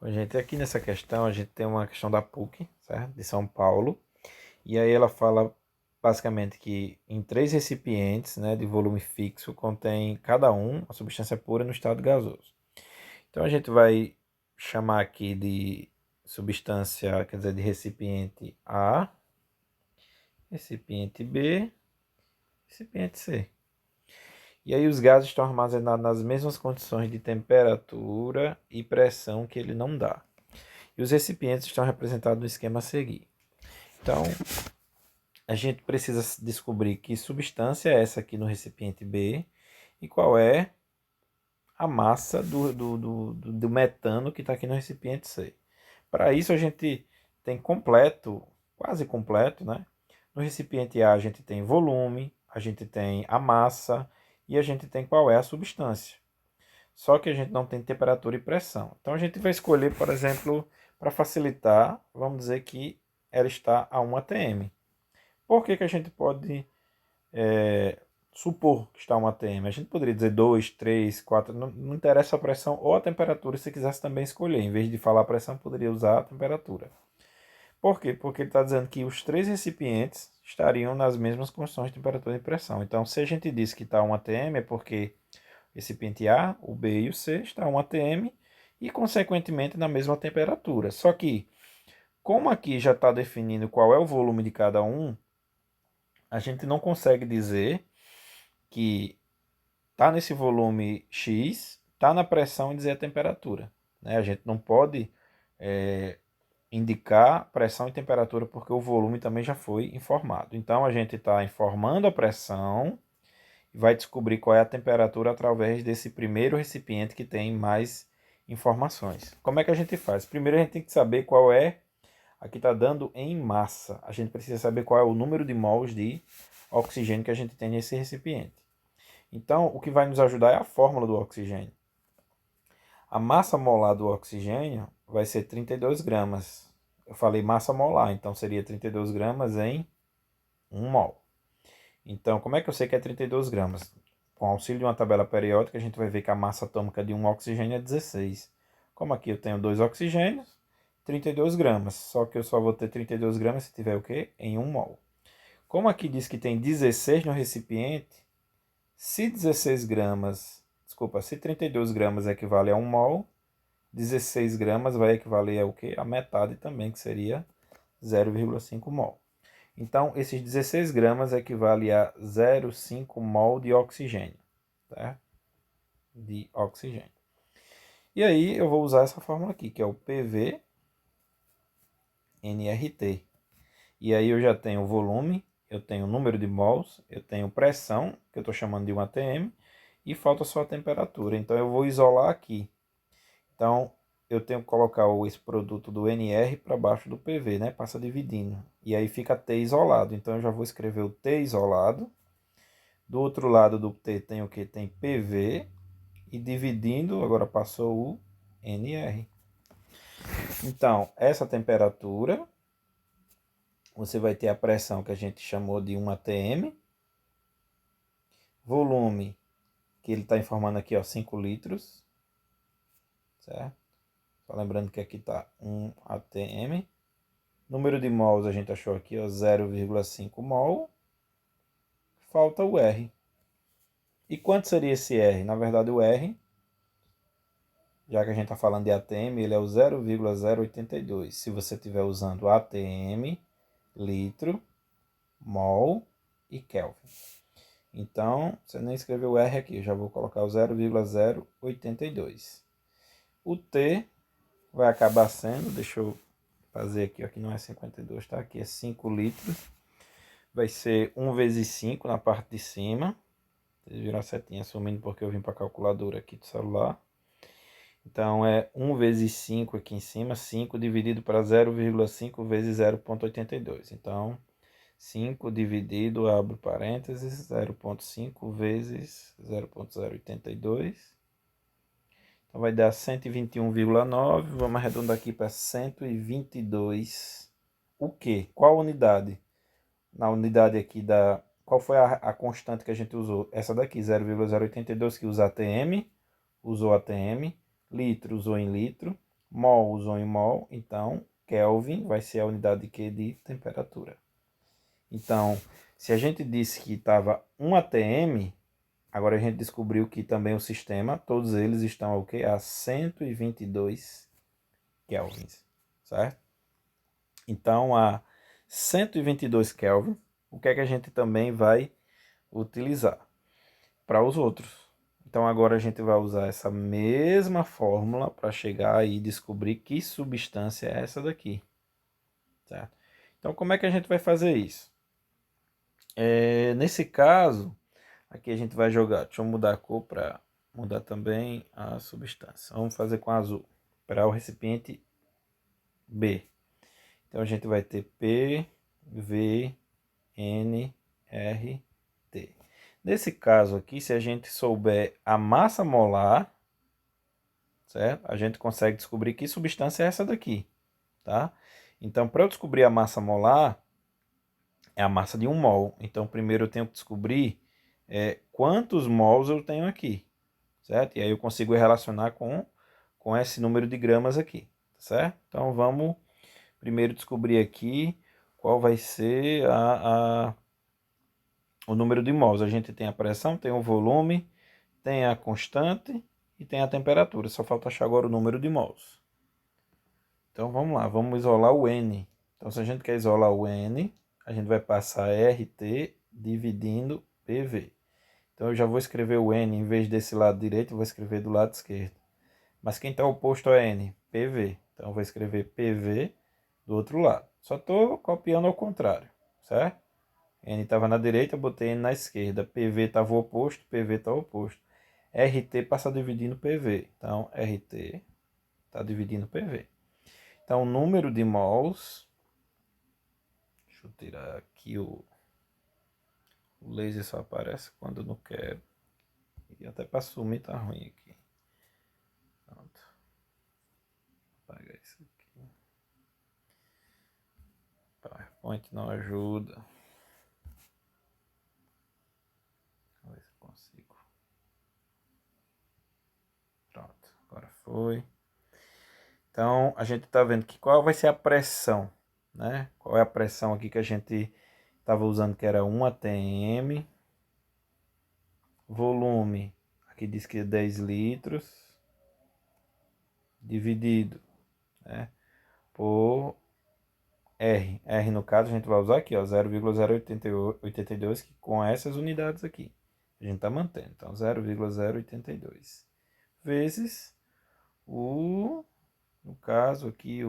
Bom, gente, aqui nessa questão a gente tem uma questão da PUC, certo? De São Paulo. E aí ela fala basicamente que em três recipientes, né, de volume fixo contém cada um a substância pura no estado gasoso. Então a gente vai chamar aqui de substância, quer dizer, de recipiente A, recipiente B, recipiente C. E aí os gases estão armazenados nas mesmas condições de temperatura e pressão que ele não dá. E os recipientes estão representados no esquema a seguir. Então, a gente precisa descobrir que substância é essa aqui no recipiente B e qual é a massa do metano que está aqui no recipiente C. Para isso, a gente tem completo, quase completo, né? No recipiente A, a gente tem volume, a gente tem a massa e a gente tem qual é a substância. Só que a gente não tem temperatura e pressão. Então, a gente vai escolher, por exemplo, para facilitar, vamos dizer que ela está a 1 atm. Por que a gente pode supor que está um ATM? A gente poderia dizer 2, 3, 4, não interessa a pressão ou a temperatura, se quisesse também escolher. Em vez de falar a pressão, poderia usar a temperatura. Por quê? Porque ele está dizendo que os três recipientes estariam nas mesmas condições de temperatura e pressão. Então, se a gente diz que está um ATM, é porque o recipiente A, o B e o C está um ATM e, consequentemente, na mesma temperatura. Só que, como aqui já está definindo qual é o volume de cada um, a gente não consegue dizer que está nesse volume X, está na pressão e dizer a temperatura. Né? A gente não pode indicar pressão e temperatura porque o volume também já foi informado. Então a gente está informando a pressão e vai descobrir qual é a temperatura através desse primeiro recipiente que tem mais informações. Como é que a gente faz? Primeiro a gente tem que saber qual é, aqui está dando em massa. A gente precisa saber qual é o número de mols de oxigênio que a gente tem nesse recipiente. Então, o que vai nos ajudar é a fórmula do oxigênio. A massa molar do oxigênio vai ser 32 gramas. Eu falei massa molar, então seria 32 gramas em 1 mol. Então, como é que eu sei que é 32 gramas? Com auxílio de uma tabela periódica, a gente vai ver que a massa atômica de um oxigênio é 16. Como aqui eu tenho 2 oxigênios, 32 gramas. Só que eu só vou ter 32 gramas se tiver o quê? Em 1 mol. Como aqui diz que tem 16 no recipiente, se 16 gramas, desculpa, se 32 gramas equivale a 1 mol, 16 gramas vai equivaler a o quê? A metade também, que seria 0,5 mol. Então, esses 16 gramas equivale a 0,5 mol de oxigênio, tá? De oxigênio. E aí eu vou usar essa fórmula aqui, que é o PV nRT. E aí eu já tenho volume, eu tenho número de mols, eu tenho pressão, que eu estou chamando de 1 atm, e falta só a temperatura. Então eu vou isolar aqui. Então eu tenho que colocar esse produto do NR para baixo do PV, né? Passa dividindo. E aí fica T isolado. Então eu já vou escrever o T isolado. Do outro lado do T tem o que? Tem PV. E dividindo, agora passou o NR. Então, essa temperatura, você vai ter a pressão que a gente chamou de 1 atm. Volume, que ele está informando aqui, ó, 5 litros. Certo? Só lembrando que aqui está 1 atm. Número de mols a gente achou aqui, 0,5 mol. Falta o R. E quanto seria esse R? Na verdade, o R, já que a gente está falando de ATM, ele é o 0,082. Se você estiver usando ATM, litro, mol e Kelvin. Então, você nem escreveu o R aqui, eu já vou colocar o 0,082. O T vai acabar sendo, deixa eu fazer aqui, aqui não é 52, tá? Aqui é 5 litros. Vai ser 1 vezes 5 na parte de cima. Vocês viram a setinha sumindo porque eu vim para a calculadora aqui do celular. Então é 1 vezes 5 aqui em cima, 5 dividido para 0,5 vezes 0,82. Então 5 dividido, abro parênteses, 0,5 vezes 0,082. Então vai dar 121,9. Vamos arredondar aqui para 122. O quê? Qual unidade? Na unidade aqui da... Qual foi a constante que a gente usou? Essa daqui, 0,082, que usa ATM. Usou ATM. Litro, usou em litro. mol usou em mol, então Kelvin vai ser a unidade de quê? De temperatura. Então, se a gente disse que estava 1 atm, agora a gente descobriu que também o sistema, todos eles estão o quê? A 122 kelvins, certo? Então, a 122 Kelvin, o que é que a gente também vai utilizar para os outros? Então, agora a gente vai usar essa mesma fórmula para chegar e descobrir que substância é essa daqui, certo? Então, como é que a gente vai fazer isso? Nesse caso, aqui a gente vai jogar, deixa eu mudar a cor para mudar também a substância. Vamos fazer com azul, para o recipiente B. Então a gente vai ter P, V, N, R, T. Nesse caso aqui, se a gente souber a massa molar, certo? A gente consegue descobrir que substância é essa daqui, tá? Então, para eu descobrir a massa molar, é a massa de 1 mol. Então, primeiro eu tenho que descobrir quantos mols eu tenho aqui, certo? E aí eu consigo relacionar com esse número de gramas aqui, certo? Então, vamos primeiro descobrir aqui qual vai ser o número de mols. A gente tem a pressão, tem o volume, tem a constante e tem a temperatura. Só falta achar agora o número de mols. Então vamos lá, vamos isolar o N. Então se a gente quer isolar o N, a gente vai passar RT dividindo PV. Então eu já vou escrever o N, em vez desse lado direito, eu vou escrever do lado esquerdo. Mas quem está oposto a N? PV. Então eu vou escrever PV do outro lado. Só estou copiando ao contrário, certo? N estava na direita, eu botei N na esquerda. PV estava oposto, PV está oposto. RT passa dividindo PV. Então, RT está dividindo PV. Então, o número de mols... Deixa eu tirar aqui o laser só aparece quando eu não quero. E até para sumir tá ruim aqui. Pronto. Vou apagar isso aqui. PowerPoint não ajuda. Vamos ver se eu consigo. Pronto, agora foi. Então, a gente está vendo que qual vai ser a pressão, né? Qual é a pressão aqui que a gente estava usando, que era 1 atm. Volume, aqui diz que é 10 litros, dividido, né, por R. R no caso a gente vai usar aqui, ó, 0,082, que com essas unidades aqui. A gente está mantendo. Então, 0,082 vezes no caso aqui,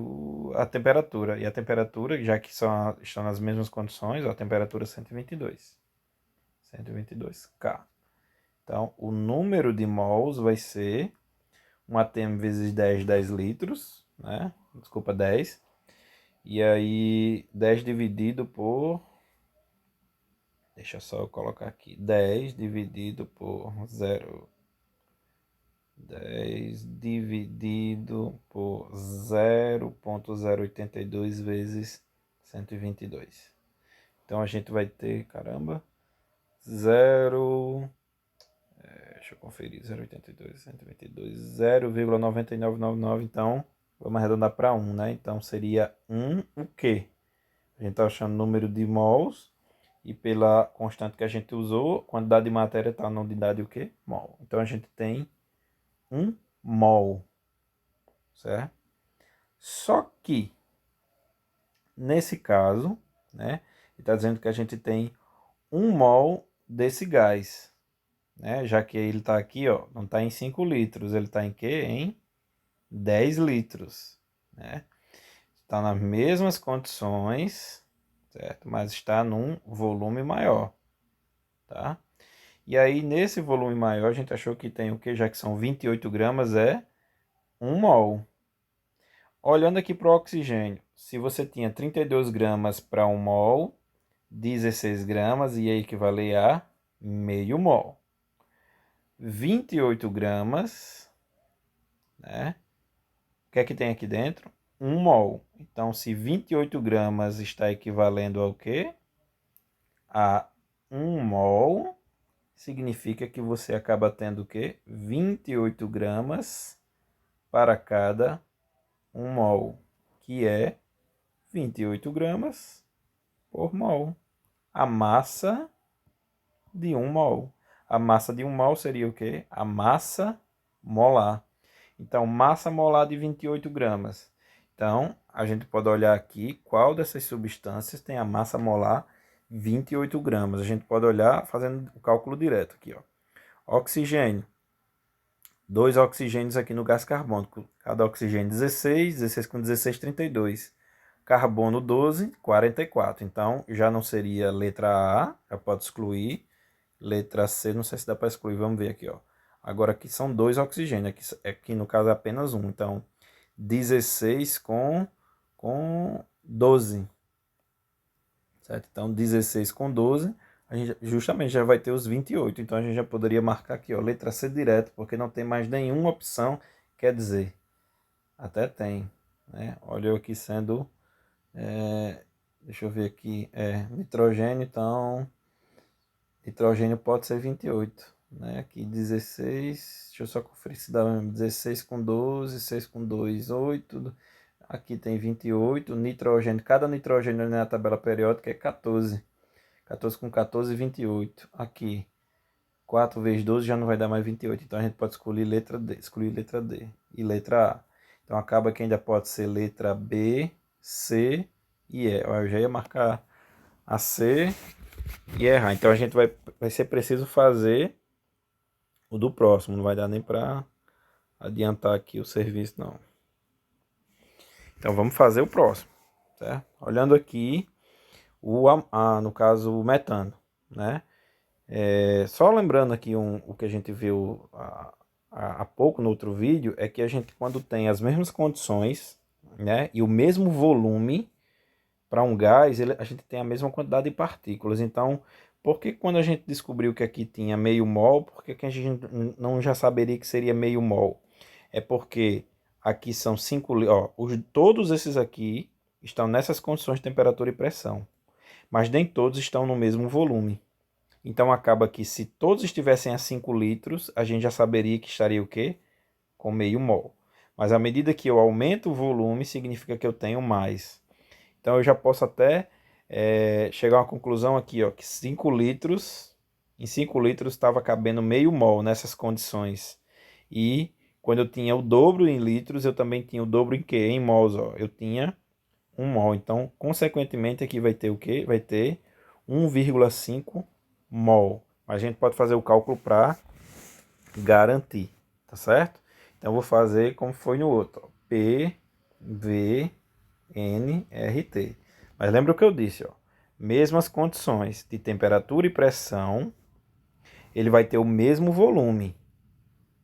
a temperatura. E a temperatura, já que estão nas mesmas condições, ó, a temperatura 122. 122 K. Então, o número de mols vai ser 1 atm vezes 10, 10 litros, né? Desculpa, 10. E aí, 10 dividido por... Deixa só eu colocar aqui. 10 dividido por 0. 10 dividido por 0,082 vezes 122. Então a gente vai ter, caramba, 0... deixa eu conferir, 0,82, 122, 0,9999, então vamos arredondar para 1, né? Então seria 1 o quê? A gente está achando o número de mols e pela constante que a gente usou, quantidade de matéria está na unidade o quê? Mol. Então a gente tem 1 mol, certo? Só que, nesse caso, né, ele está dizendo que a gente tem 1 mol desse gás, né? Já que ele está aqui, ó, não está em 5 litros, ele está em quê? Em 10 litros, né? Está nas mesmas condições, certo? Mas está num volume maior, tá? E aí, nesse volume maior, a gente achou que tem o que? Já que são 28 gramas, é 1 mol. Olhando aqui para o oxigênio, se você tinha 32 gramas para 1 mol, 16 gramas ia equivaler a meio mol. 28 gramas, né? O que é que tem aqui dentro? 1 mol. Então, se 28 gramas está equivalendo ao quê? A 1 mol, significa que você acaba tendo o quê? 28 gramas para cada 1 mol, que é 28 gramas por mol. A massa de 1 mol. A massa de 1 mol seria o quê? A massa molar. Então, massa molar de 28 gramas. Então, a gente pode olhar aqui qual dessas substâncias tem a massa molar 28 gramas. A gente pode olhar fazendo o cálculo direto aqui, ó. Oxigênio. 2 oxigênios aqui no gás carbônico. Cada oxigênio 16, 16 com 16, 32. Carbono 12, 44. Então, já não seria letra A, já pode excluir. Letra C, não sei se dá para excluir, vamos ver aqui, ó. Agora aqui são 2 oxigênios, aqui no caso é apenas um. Então, 16 com 12. Certo? Então, 16 com 12, a gente justamente já vai ter os 28. Então, a gente já poderia marcar aqui, ó, letra C direto, porque não tem mais nenhuma opção. Quer dizer, até tem, né? Olha eu aqui sendo... deixa eu ver aqui. Nitrogênio, então... Nitrogênio pode ser 28, né? Aqui 16, deixa eu só conferir se dá mesmo. 16 com 12, 6 com 2, 8. Aqui tem 28, nitrogênio, cada nitrogênio na tabela periódica é 14. 14 com 14, 28. Aqui, 4 vezes 12 já não vai dar mais 28, então a gente pode escolher letra D e letra A. Então acaba que ainda pode ser letra B, C e E. Eu já ia marcar a C e errar. Então a gente vai ser preciso fazer o do próximo. Não vai dar nem para adiantar aqui o serviço, não. Então vamos fazer o próximo, certo? Olhando aqui, no caso, o metano, né? Só lembrando aqui o que a gente viu há pouco no outro vídeo, é que a gente, quando tem as mesmas condições, né, e o mesmo volume, para um gás, a gente tem a mesma quantidade de partículas. Então, por que quando a gente descobriu que aqui tinha meio mol, por que a gente não já saberia que seria meio mol? É porque aqui são 5 litros, todos esses aqui estão nessas condições de temperatura e pressão, mas nem todos estão no mesmo volume. Então acaba que se todos estivessem a 5 litros, a gente já saberia que estaria o quê? Com meio mol. Mas à medida que eu aumento o volume, significa que eu tenho mais. Então eu já posso até chegar a uma conclusão aqui, ó, que 5 litros, em 5 litros estava cabendo meio mol nessas condições. E quando eu tinha o dobro em litros, eu também tinha o dobro em quê? Em mols, ó. Eu tinha 1 mol. Então, consequentemente, aqui vai ter o quê? Vai ter 1,5 mol. Mas a gente pode fazer o cálculo para garantir, tá certo? Então, eu vou fazer como foi no outro, ó. P, V, NRT. Mas lembra o que eu disse, ó. Mesmas condições de temperatura e pressão, ele vai ter o mesmo volume,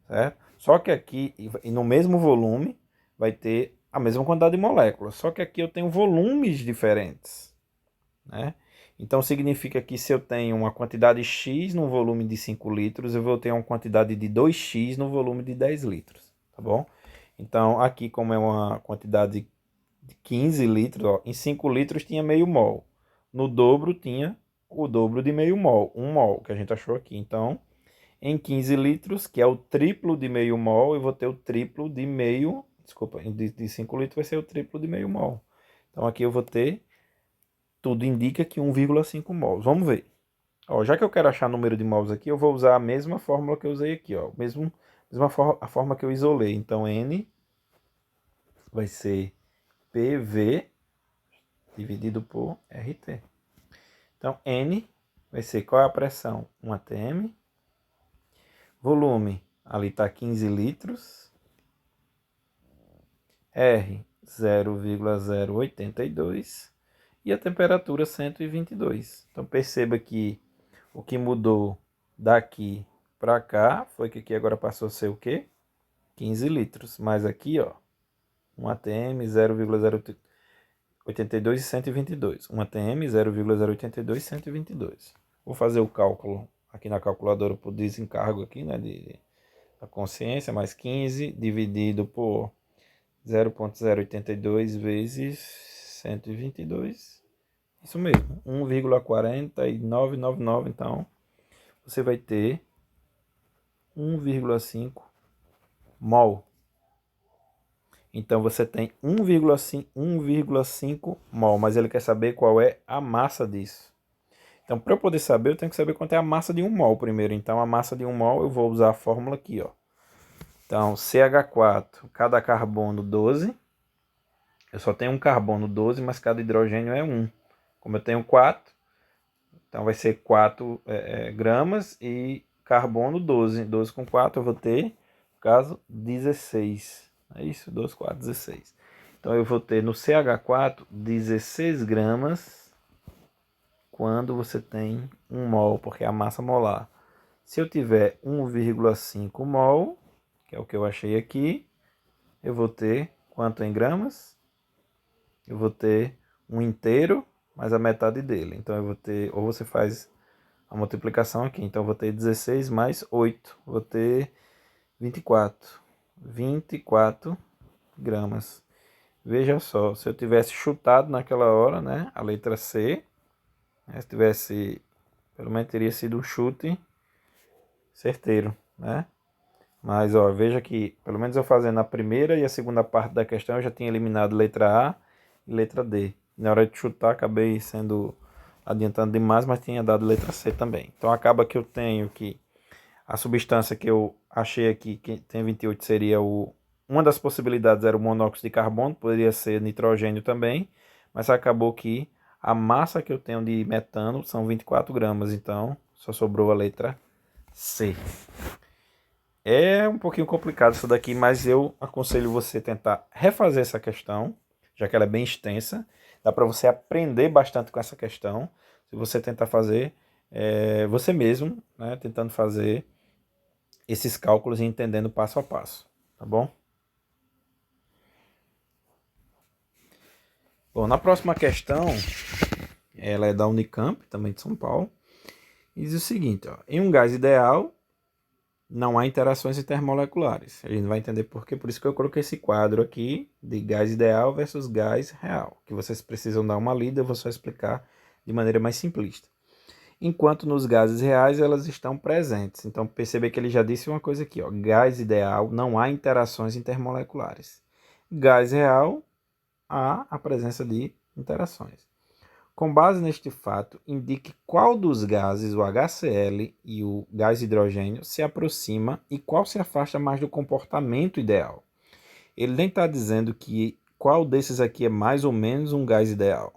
certo? Só que aqui, no mesmo volume, vai ter a mesma quantidade de moléculas. Só que aqui eu tenho volumes diferentes, né? Então significa que se eu tenho uma quantidade X no volume de 5 litros, eu vou ter uma quantidade de 2X no volume de 10 litros, tá bom? Então aqui, como é uma quantidade de 15 litros, ó, em 5 litros tinha meio mol. No dobro tinha o dobro de meio mol, 1 mol, que a gente achou aqui. Então, em 15 litros, que é o triplo de meio mol, eu vou ter o triplo de meio... Desculpa, de 5 litros vai ser o triplo de meio mol. Então, aqui eu vou ter... Tudo indica que 1,5 mols. Vamos ver. Ó, já que eu quero achar número de mols aqui, eu vou usar a mesma fórmula que eu usei aqui. Ó, a forma que eu isolei. Então, N vai ser PV dividido por RT. Então, N vai ser qual é a pressão? 1 atm. Volume, ali está 15 litros. R, 0,082. E a temperatura, 122. Então, perceba que o que mudou daqui para cá foi que aqui agora passou a ser o quê? 15 litros. Mas aqui, ó, 1 atm, 0,082 e 122. 1 atm, 0,082 e 122. Vou fazer o cálculo aqui na calculadora por desencargo aqui, né, da consciência, mais 15 dividido por 0,082 vezes 122. Isso mesmo, 1,4999. Então, você vai ter 1,5 mol. Então você tem 1,5 mol, mas ele quer saber qual é a massa disso. Então, para eu poder saber, eu tenho que saber quanto é a massa de 1 mol primeiro. Então, a massa de 1 mol, eu vou usar a fórmula aqui, ó. Então, CH4, cada carbono 12. Eu só tenho um carbono 12, mas cada hidrogênio é 1. Como eu tenho 4, então vai ser 4 gramas e carbono 12. 12 com 4 eu vou ter, no caso, 16. É isso? 12, 4, 16. Então eu vou ter no CH4 16 gramas quando você tem 1 mol, porque é a massa molar. Se eu tiver 1,5 mol, que é o que eu achei aqui, eu vou ter quanto em gramas? Eu vou ter um inteiro mais a metade dele. Então eu vou ter, ou você faz a multiplicação aqui. Então eu vou ter 16 mais 8, vou ter 24. 24 gramas. Veja só, se eu tivesse chutado naquela hora, né, a letra C, né, se tivesse, pelo menos teria sido um chute certeiro, né? Mas ó, veja que pelo menos eu fazendo a primeira e a segunda parte da questão eu já tinha eliminado letra A e letra D. Na hora de chutar acabei sendo adiantando demais, mas tinha dado letra C também. Então acaba que eu tenho que a substância que eu achei aqui que tem 28 seria uma das possibilidades era o monóxido de carbono, poderia ser nitrogênio também, mas acabou que a massa que eu tenho de metano são 24 gramas, então só sobrou a letra C. É um pouquinho complicado isso daqui, mas eu aconselho você tentar refazer essa questão, já que ela é bem extensa. Dá para você aprender bastante com essa questão, se você tentar fazer você mesmo, né, tentando fazer esses cálculos e entendendo passo a passo, tá bom? Bom, na próxima questão, ela é da Unicamp, também de São Paulo, e diz o seguinte, ó, em um gás ideal, não há interações intermoleculares. A gente vai entender por quê, por isso que eu coloquei esse quadro aqui de gás ideal versus gás real, que vocês precisam dar uma lida, eu vou só explicar de maneira mais simplista. Enquanto nos gases reais elas estão presentes. Então percebe que ele já disse uma coisa aqui, ó, gás ideal, não há interações intermoleculares. Gás real, há a presença de interações. Com base neste fato, indique qual dos gases, o HCl e o gás hidrogênio, se aproxima e qual se afasta mais do comportamento ideal. Ele nem está dizendo que qual desses aqui é mais ou menos um gás ideal.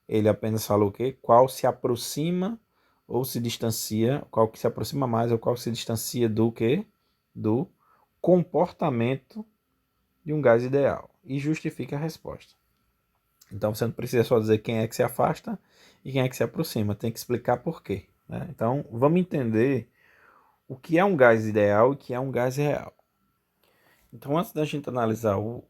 Ele apenas falou o quê? Qual se aproxima ou se distancia, qual que se aproxima mais ou qual se distancia do quê? Do comportamento de um gás ideal. E justifica a resposta. Então você não precisa só dizer quem é que se afasta e quem é que se aproxima, tem que explicar por quê, né? Então vamos entender o que é um gás ideal e o que é um gás real. Então antes da gente analisar o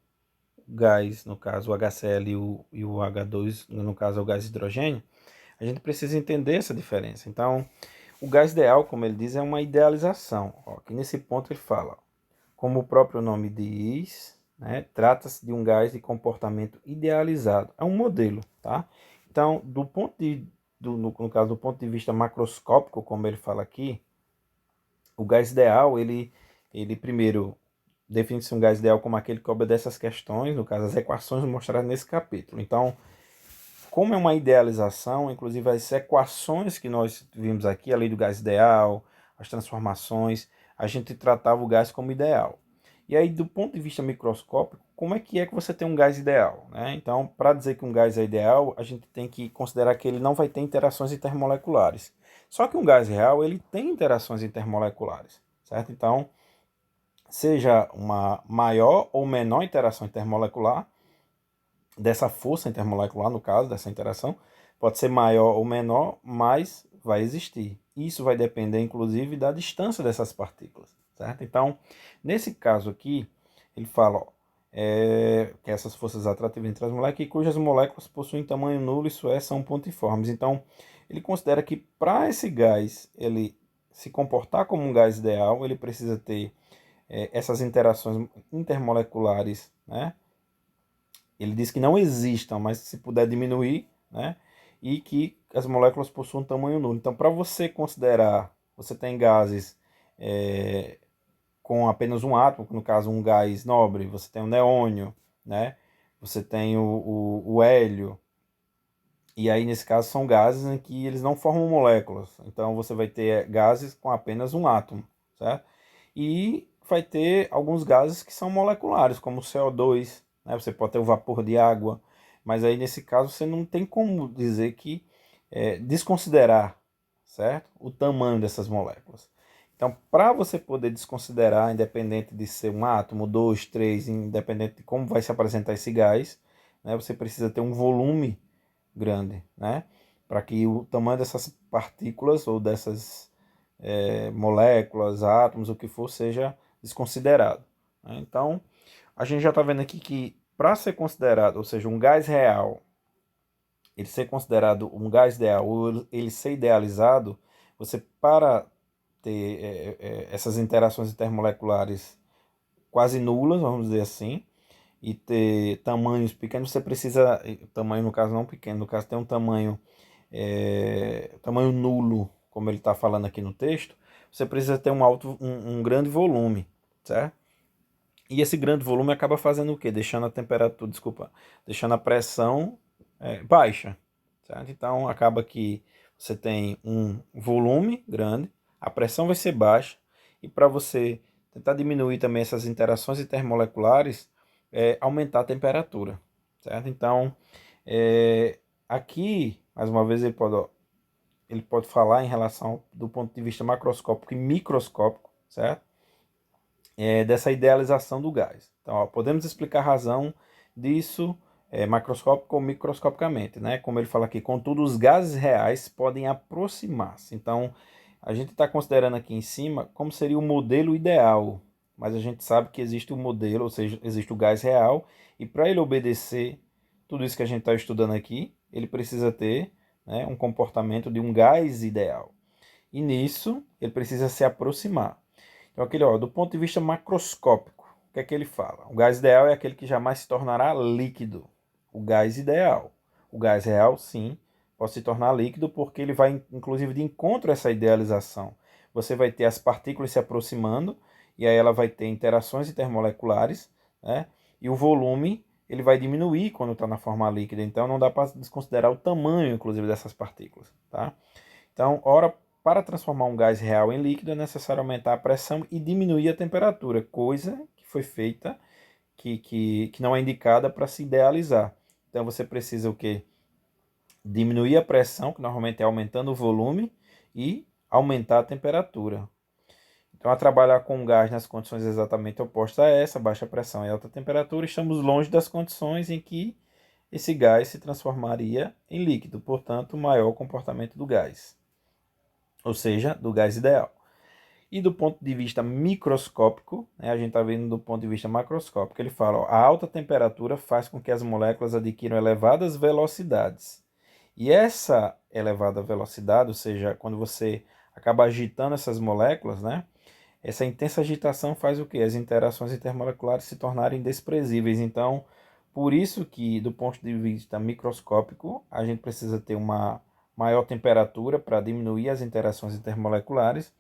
gás, no caso o HCl e o H2, no caso o gás hidrogênio, a gente precisa entender essa diferença. Então o gás ideal, como ele diz, é uma idealização. Ó, aqui nesse ponto ele fala, como o próprio nome diz, né, trata-se de um gás de comportamento idealizado. É um modelo, tá? Então, no caso, do ponto de vista macroscópico, como ele fala aqui, o gás ideal, ele primeiro define-se um gás ideal como aquele que obedece às questões, no caso, as equações mostradas nesse capítulo. Então, como é uma idealização, inclusive as equações que nós vimos aqui, a lei do gás ideal, as transformações, a gente tratava o gás como ideal. E aí, do ponto de vista microscópico, como é que você tem um gás ideal, né? Então, para dizer que um gás é ideal, a gente tem que considerar que ele não vai ter interações intermoleculares. Só que um gás real, ele tem interações intermoleculares, certo? Então, seja uma maior ou menor interação intermolecular, dessa força intermolecular, no caso, dessa interação, pode ser maior ou menor, mas vai existir. Isso vai depender, inclusive, da distância dessas partículas, certo? Então, nesse caso aqui, ele fala ó, que essas forças atrativas entre as moléculas, cujas moléculas possuem tamanho nulo, isso é, são pontiformes. Então, ele considera que para esse gás ele se comportar como um gás ideal, ele precisa ter essas interações intermoleculares, né? Ele diz que não existam, mas se puder diminuir, né? E que as moléculas possuem um tamanho nulo. Então, para você considerar, você tem gases com apenas um átomo, no caso um gás nobre, você tem o neônio, né? Você tem o hélio, e aí nesse caso são gases em que eles não formam moléculas, então você vai ter gases com apenas um átomo, certo? E vai ter alguns gases que são moleculares, como o CO2, né? Você pode ter o vapor de água, mas aí nesse caso você não tem como dizer que desconsiderar, certo? O tamanho dessas moléculas. Então, para você poder desconsiderar, independente de ser um átomo, dois, três, independente de como vai se apresentar esse gás, né, você precisa ter um volume grande, né, para que o tamanho dessas partículas ou dessas moléculas, átomos, o que for, seja desconsiderado, né? Então, a gente já está vendo aqui que para ser considerado, ou seja, um gás real, ele ser considerado um gás ideal, ou ele ser idealizado, você para ter essas interações intermoleculares quase nulas, vamos dizer assim, e ter tamanhos pequenos, você precisa, tamanho no caso não pequeno, no caso tem um tamanho nulo, como ele está falando aqui no texto, você precisa ter um grande volume, certo? E esse grande volume acaba fazendo o quê? Deixando a temperatura, desculpa, deixando a pressão baixa, certo? Então acaba que você tem um volume grande, a pressão vai ser baixa, e para você tentar diminuir também essas interações intermoleculares, aumentar a temperatura, certo? Então, aqui, mais uma vez, ele pode falar em relação do ponto de vista macroscópico e microscópico, certo? Dessa idealização do gás. Então, ó, podemos explicar a razão disso macroscópico ou microscopicamente, né? Como ele fala aqui, contudo, os gases reais podem aproximar-se. Então, a gente está considerando aqui em cima como seria o modelo ideal, mas a gente sabe que existe o modelo, ou seja, existe o gás real, e para ele obedecer tudo isso que a gente está estudando aqui, ele precisa ter, né, um comportamento de um gás ideal. E nisso, ele precisa se aproximar. Então, do ponto de vista macroscópico, o que é que ele fala? O gás ideal é aquele que jamais se tornará líquido. O gás ideal. O gás real, sim, pode se tornar líquido porque ele vai, inclusive, de encontro a essa idealização. Você vai ter as partículas se aproximando e aí ela vai ter interações intermoleculares, né? E o volume ele vai diminuir quando está na forma líquida. Então, não dá para desconsiderar o tamanho, inclusive, dessas partículas, tá? Então, para transformar um gás real em líquido é necessário aumentar a pressão e diminuir a temperatura, coisa que foi feita, que não é indicada para se idealizar. Então você precisa o quê? Diminuir a pressão, que normalmente é aumentando o volume, e aumentar a temperatura. Então, a trabalhar com gás nas condições exatamente opostas a essa, baixa pressão e alta temperatura, estamos longe das condições em que esse gás se transformaria em líquido, portanto, maior comportamento do gás, ou seja, do gás ideal. E do ponto de vista microscópico, né, a gente está vendo do ponto de vista macroscópico, ele fala, ó, a alta temperatura faz com que as moléculas adquiram elevadas velocidades. E essa elevada velocidade, ou seja, quando você acaba agitando essas moléculas, né, essa intensa agitação faz o quê? As interações intermoleculares se tornarem desprezíveis. Então, por isso que, do ponto de vista microscópico, a gente precisa ter uma maior temperatura para diminuir as interações intermoleculares,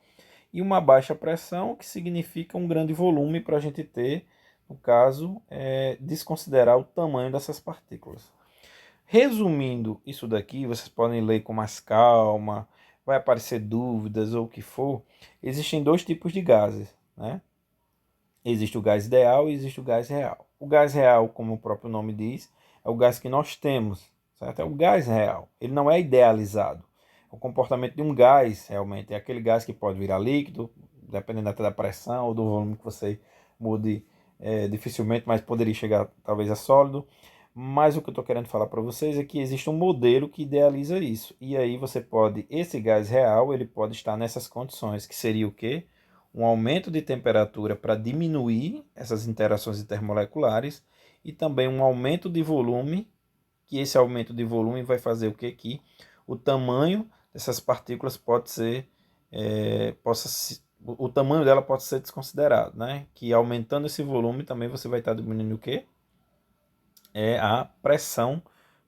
e uma baixa pressão, que significa um grande volume para a gente ter, no caso, desconsiderar o tamanho dessas partículas. Resumindo isso daqui, vocês podem ler com mais calma, vai aparecer dúvidas ou o que for. Existem dois tipos de gases, né? Existe o gás ideal e existe o gás real. O gás real, como o próprio nome diz, é o gás que nós temos, certo? É o gás real. Ele não é idealizado. O comportamento de um gás, realmente, é aquele gás que pode virar líquido, dependendo até da pressão ou do volume que você mude, dificilmente, mas poderia chegar talvez a sólido. Mas o que eu estou querendo falar para vocês é que existe um modelo que idealiza isso. E aí você pode, esse gás real, ele pode estar nessas condições, que seria o quê? Um aumento de temperatura para diminuir essas interações intermoleculares e também um aumento de volume, que esse aumento de volume vai fazer o quê? Que o tamanho dessas partículas pode ser, o tamanho dela pode ser desconsiderado, né? Que aumentando esse volume também você vai estar diminuindo o quê? A pressão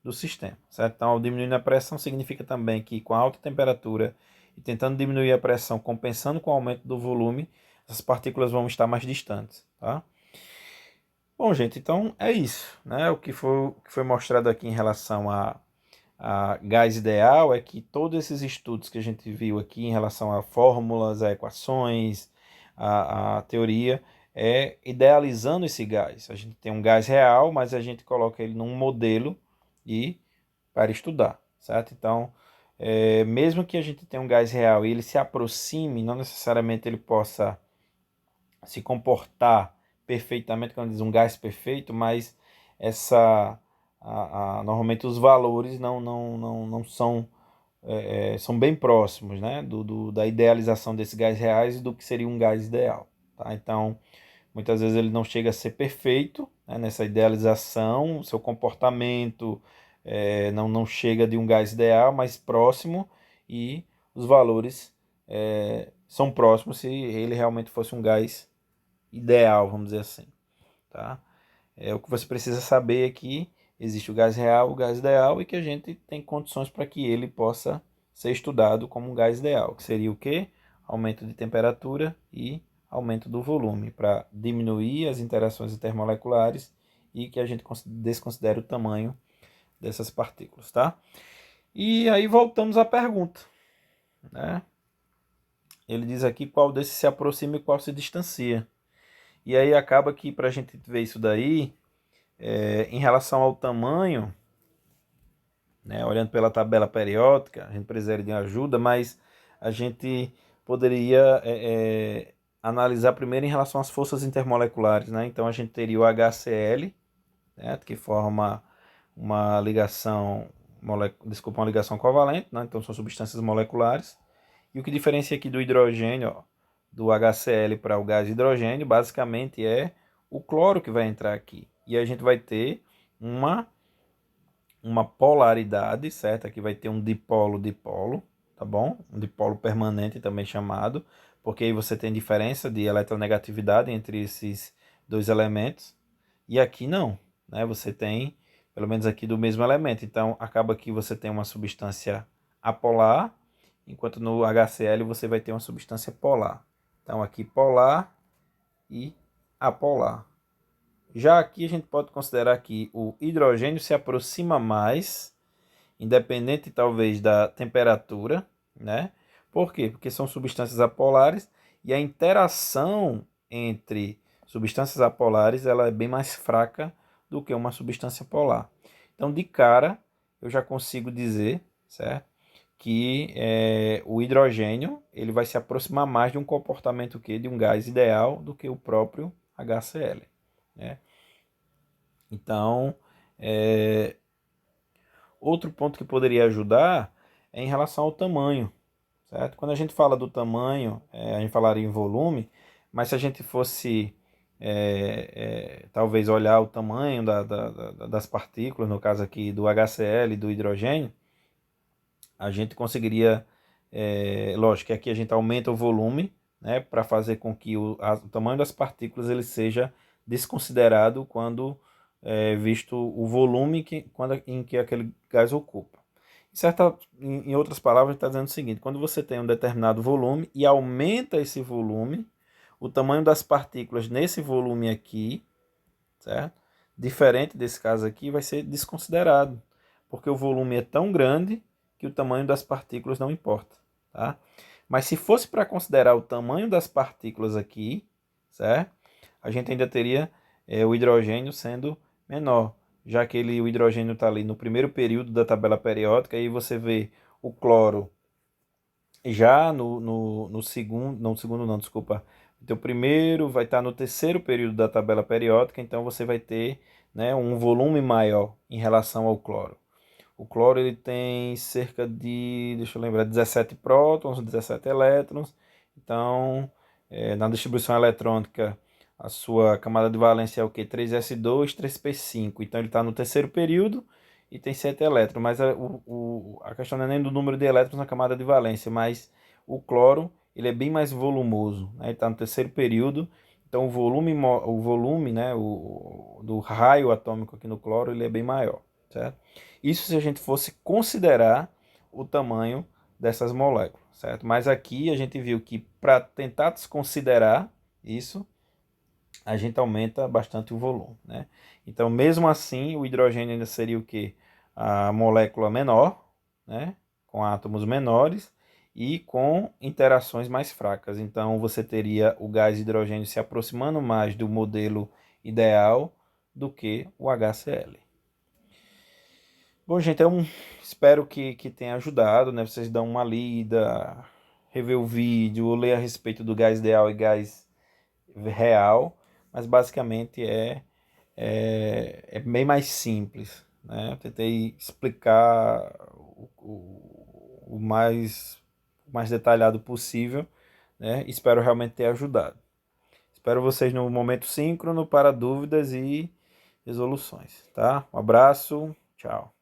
do sistema, certo? Então, diminuindo a pressão significa também que com a alta temperatura e tentando diminuir a pressão, compensando com o aumento do volume, essas partículas vão estar mais distantes, tá? Bom, gente, então é isso, né? O que foi mostrado aqui em relação a gás ideal é que todos esses estudos que a gente viu aqui em relação a fórmulas, a equações, a teoria, é idealizando esse gás. A gente tem um gás real, mas a gente coloca ele num modelo e para estudar, certo? Então, mesmo que a gente tenha um gás real e ele se aproxime, não necessariamente ele possa se comportar perfeitamente, quando diz um gás perfeito, mas normalmente os valores não são, são bem próximos, né, da idealização desse gás reais e do que seria um gás ideal. Tá? Então, muitas vezes ele não chega a ser perfeito, né, nessa idealização, o seu comportamento não chega de um gás ideal, mas próximo, e os valores são próximos se ele realmente fosse um gás ideal, vamos dizer assim. Tá? O que você precisa saber é que existe o gás real, o gás ideal, e que a gente tem condições para que ele possa ser estudado como um gás ideal, que seria o quê? Aumento de temperatura e aumento do volume, para diminuir as interações intermoleculares e que a gente desconsidere o tamanho dessas partículas, tá? E aí voltamos à pergunta, né? Ele diz aqui qual desses se aproxima e qual se distancia. E aí acaba que, para a gente ver isso daí, em relação ao tamanho, né, olhando pela tabela periódica, a gente precisaria de ajuda, mas a gente poderia analisar primeiro em relação às forças intermoleculares. Né? Então a gente teria o HCl, né, que forma uma ligação, uma ligação covalente, né? Então são substâncias moleculares. E o que diferencia aqui do hidrogênio, ó, do HCl para o gás hidrogênio, basicamente é o cloro que vai entrar aqui. E a gente vai ter uma polaridade, certo? Aqui vai ter um dipolo-dipolo, tá bom? Um dipolo permanente também chamado, porque aí você tem diferença de eletronegatividade entre esses dois elementos. E aqui não, né? Você tem, pelo menos aqui, do mesmo elemento. Então, acaba que você tem uma substância apolar, enquanto no HCl você vai ter uma substância polar. Então, aqui polar e apolar. Já aqui a gente pode considerar que o hidrogênio se aproxima mais, independente talvez da temperatura, né? Por quê? Porque são substâncias apolares e a interação entre substâncias apolares ela é bem mais fraca do que uma substância polar. Então, de cara, eu já consigo dizer, certo? Que o hidrogênio ele vai se aproximar mais de um comportamento de um gás ideal do que o próprio HCl, né? Então, outro ponto que poderia ajudar é em relação ao tamanho, certo? Quando a gente fala do tamanho, a gente falaria em volume, mas se a gente fosse talvez olhar o tamanho das partículas, no caso aqui do HCl e do hidrogênio, a gente conseguiria, lógico que aqui a gente aumenta o volume, né, para fazer com que o tamanho das partículas ele seja desconsiderado quando visto o volume em que aquele gás ocupa. Em outras palavras, está dizendo o seguinte: quando você tem um determinado volume e aumenta esse volume, o tamanho das partículas nesse volume aqui, certo? Diferente desse caso aqui, vai ser desconsiderado, porque o volume é tão grande que o tamanho das partículas não importa, tá? Mas se fosse para considerar o tamanho das partículas aqui, certo? A gente ainda teria o hidrogênio sendo menor, já que o hidrogênio está ali no primeiro período da tabela periódica, e você vê o cloro já no segundo, não, segundo não, desculpa, o primeiro vai estar no terceiro período da tabela periódica, então você vai ter, né, um volume maior em relação ao cloro. O cloro ele tem cerca de, deixa eu lembrar, 17 prótons, 17 elétrons. Então, na distribuição eletrônica, a sua camada de valência é o que? 3s2, 3p5. Então, ele está no terceiro período e tem 7 elétrons. Mas a questão não é nem do número de elétrons na camada de valência, mas o cloro ele é bem mais volumoso, né? Ele está no terceiro período. Então, o volume, né, do raio atômico aqui no cloro ele é bem maior, certo? Isso se a gente fosse considerar o tamanho dessas moléculas, certo? Mas aqui a gente viu que para tentar desconsiderar, isso, a gente aumenta bastante o volume, né? Então, mesmo assim, o hidrogênio ainda seria o quê? A molécula menor, né? Com átomos menores e com interações mais fracas. Então, você teria o gás hidrogênio se aproximando mais do modelo ideal do que o HCl. Bom, gente, eu espero que tenha ajudado, né? Vocês dão uma lida, rever o vídeo, ler a respeito do gás ideal e gás real, mas basicamente é bem mais simples, né? Eu tentei explicar o mais detalhado possível, né? Espero realmente ter ajudado. Espero vocês no momento síncrono para dúvidas e resoluções, tá? Um abraço, tchau.